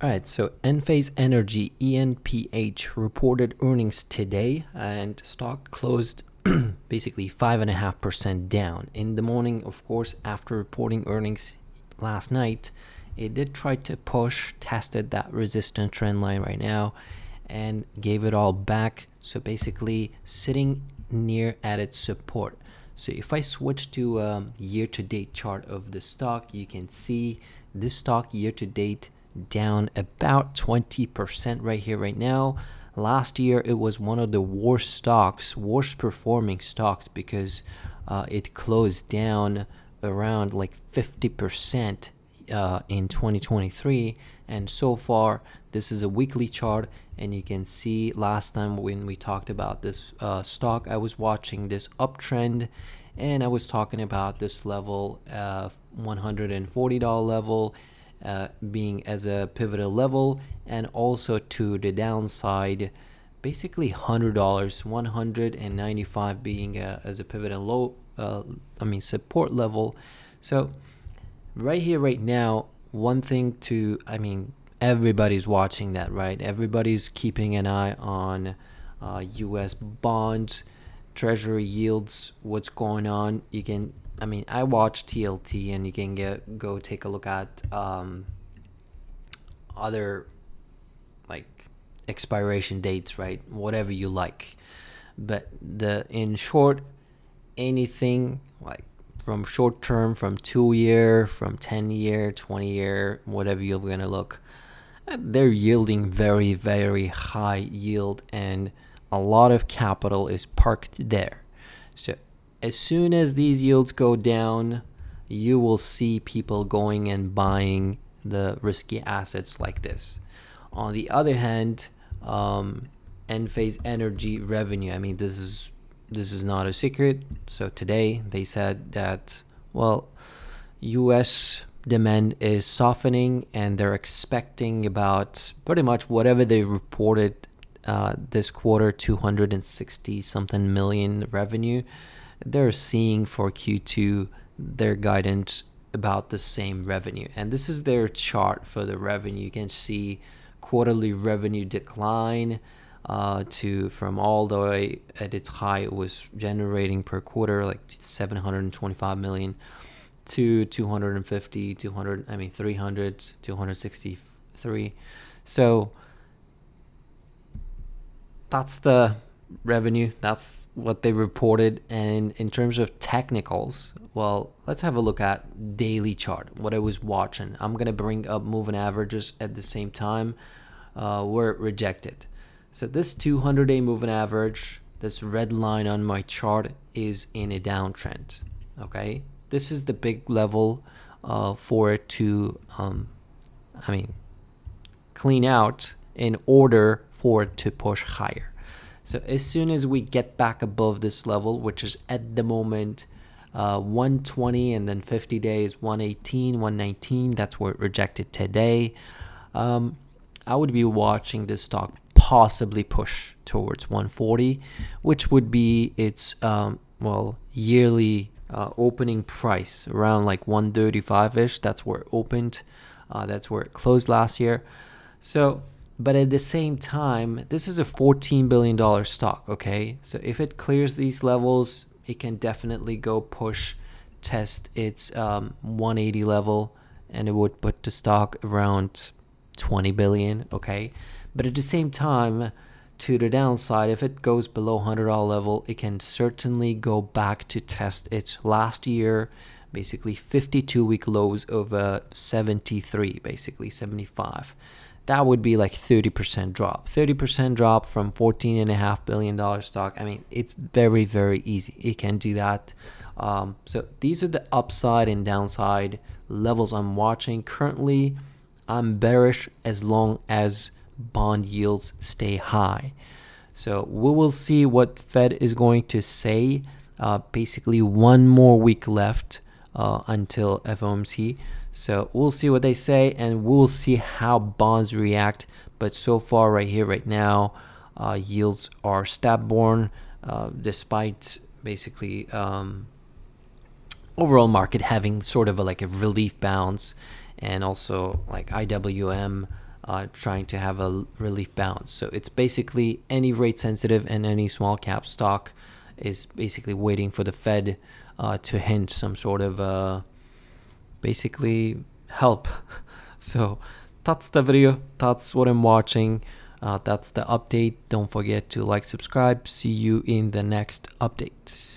All right, so Enphase Energy ENPH reported earnings today, and stock closed basically 5.5% down. In the morning, of course, after reporting earnings last night, it did try to push, tested that resistance trend line right now, and gave it all back. So basically, sitting near at its support. So if I switch to year-to-date chart of the stock, you can see this stock year-to-date down about 20% right here right now. Last year it was one of the worst performing stocks, because it closed down around like 50% in 2023, and so far this is a weekly chart, and you can see last time when we talked about this stock, I was watching this uptrend, and I was talking about this level, $140 level, being as a pivotal level, and also to the downside, basically $100, 195 being as a pivotal low, support level. So right here right now, one thing to, everybody's watching that, right? Everybody's keeping an eye on US bonds, treasury yields, what's going on. You can, I watch TLT, and you can go take a look at other like expiration dates, right? Whatever you like. But in short, anything like from short term, from 2 year, from 10 year, 20 year, whatever you're gonna look, they're yielding very, very high yield, and a lot of capital is parked there. So as soon as these yields go down, you will see people going and buying the risky assets like this. On the other hand, Enphase Energy revenue, this is not a secret. So today they said that, well, US demand is softening, and they're expecting about pretty much whatever they reported this quarter, 260 something million revenue. They're seeing for Q2 their guidance about the same revenue, and this is their chart for the revenue. You can see quarterly revenue decline from all the way at its high, it was generating per quarter like 725 million to 250, 300, 263. So that's the revenue. That's what they reported. And in terms of technicals, well, let's have a look at daily chart, what I was watching. I'm going to bring up moving averages at the same time, where it rejected. So this 200-day moving average, this red line on my chart, is in a downtrend. Okay, this is the big level for it to, clean out in order for it to push higher. So as soon as we get back above this level, which is at the moment 120, and then 50 days 118, 119, that's where it rejected today. I would be watching this stock possibly push towards 140, which would be its yearly opening price, around like 135-ish. That's where it opened. That's where it closed last year. So, but at the same time, this is a $14 billion stock, okay? So if it clears these levels, it can definitely go test its 180 level, and it would put the stock around 20 billion, okay? But at the same time, to the downside, if it goes below $100 level, it can certainly go back to test its last year, basically 52-week lows of 73, basically 75. That would be like 30% drop. 30% drop from $14.5 billion stock. It's very, very easy. It can do that. So these are the upside and downside levels I'm watching. Currently, I'm bearish as long as bond yields stay high. So we will see what Fed is going to say. Basically, one more week left until FOMC. So we'll see what they say, and we'll see how bonds react. But so far, right here, right now, yields are stab-born, despite basically overall market having sort of like a relief bounce, and also like IWM trying to have a relief bounce. So it's basically any rate sensitive and any small cap stock is basically waiting for the Fed to hint some sort of basically help. So that's the video. That's what I'm watching. That's the update. Don't forget to like, subscribe. See you in the next update.